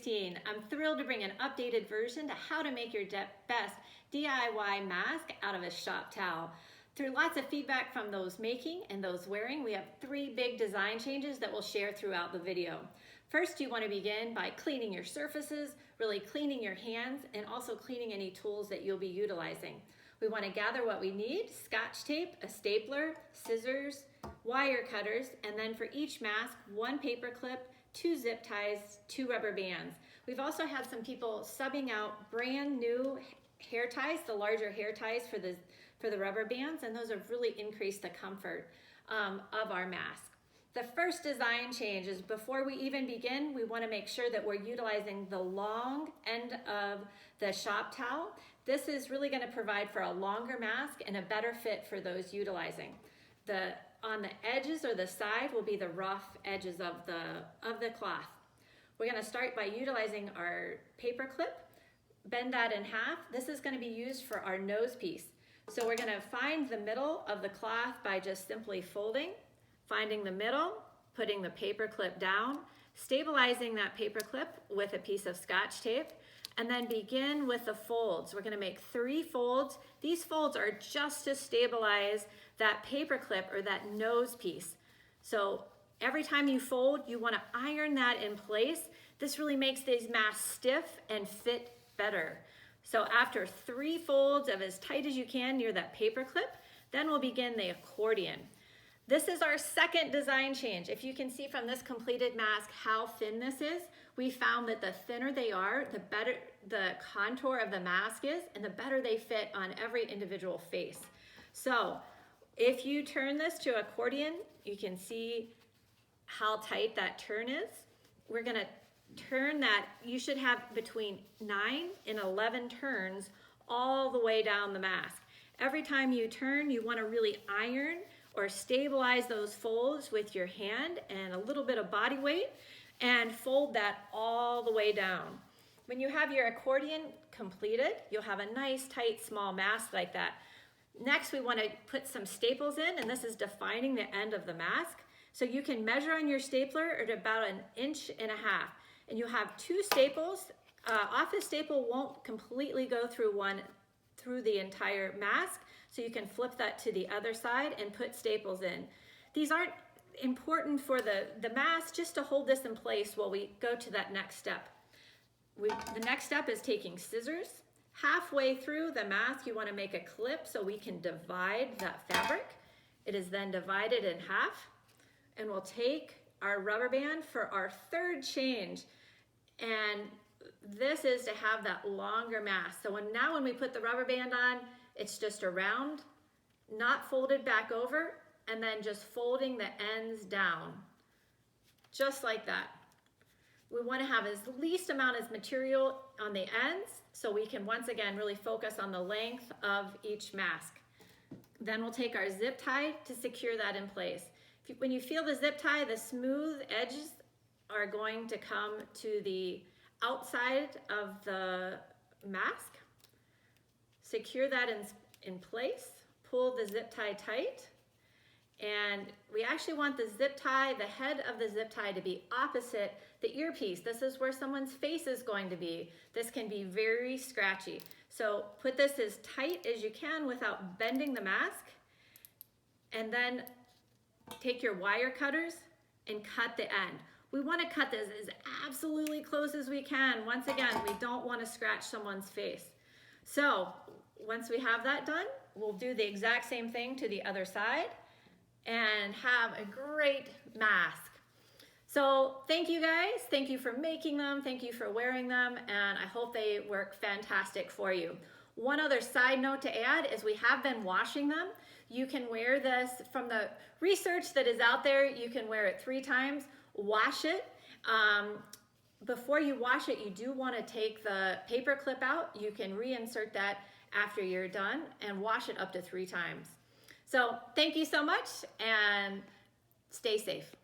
16. I'm thrilled to bring an updated version to how to make your best DIY mask out of a shop towel. Through lots of feedback from those making and those wearing, we have 3 big design changes that we'll share throughout the video. First, you want to begin by cleaning your surfaces, really cleaning your hands, and also cleaning any tools that you'll be utilizing. We want to gather what we need: Scotch tape, a stapler, scissors, wire cutters, and then for each mask, 1 paper clip, 2 zip ties, 2 rubber bands. We've also had some people subbing out brand new hair ties, the larger hair ties for the rubber bands, and those have really increased the comfort of our mask. The first design change is, before we even begin, we want to make sure that we're utilizing the long end of the shop towel. This is really going to provide for a longer mask and a better fit for those utilizing. On the edges or the side will be the rough edges of the cloth. We're going to start by utilizing our paper clip, bend that in half. This is going to be used for our nose piece. So we're going to find the middle of the cloth by just simply folding, finding the middle, putting the paper clip down, stabilizing that paper clip with a piece of Scotch tape, and then begin with the folds. We're going to make 3 folds. These folds are just to stabilize that paper clip or that nose piece. So every time you fold, you want to iron that in place. This really makes these masks stiff and fit better. So after 3 folds of as tight as you can near that paper clip, then we'll begin the accordion. This is our second design change. If you can see from this completed mask how thin this is, we found that the thinner they are, the better the contour of the mask is, and the better they fit on every individual face. So if you turn this to accordion, you can see how tight that turn is. We're gonna turn that. You should have between 9 and 11 turns all the way down the mask. Every time you turn, you want to really iron or stabilize those folds with your hand and a little bit of body weight, and fold that all the way down. When you have your accordion completed, you'll have a nice tight small mask like that. Next, we want to put some staples in, and this is defining the end of the mask. So you can measure on your stapler at about 1.5 inches, and you have 2 staples. Office staple won't completely go through the entire mask, so you can flip that to the other side and put staples in. These aren't important for the mask, just to hold this in place while we go to that next step. The next step is taking scissors. Halfway through the mask, you want to make a clip so we can divide that fabric. It is then divided in half, and we'll take our rubber band for our third change, and this is to have that longer mask. So when we put the rubber band on, it's just around, not folded back over, and then just folding the ends down, just like that. We want to have as least amount of material on the ends so we can once again really focus on the length of each mask. Then we'll take our zip tie to secure that in place. When you feel the zip tie, the smooth edges are going to come to the outside of the mask. Secure that in place, pull the zip tie tight, and we actually want the zip tie, the head of the zip tie, to be opposite the earpiece. This is where someone's face is going to be. This can be very scratchy. So put this as tight as you can without bending the mask, and then take your wire cutters and cut the end. We want to cut this as absolutely close as we can. Once again, we don't want to scratch someone's face. So once we have that done, we'll do the exact same thing to the other side and have a great mask. So thank you guys. Thank you for making them. Thank you for wearing them. And I hope they work fantastic for you. One other side note to add is we have been washing them. You can wear this, from the research that is out there, you can wear it 3 times. Wash it. Before you wash it, you do want to take the paper clip out. You can reinsert that after you're done and wash it up to 3 times. So thank you so much, and stay safe.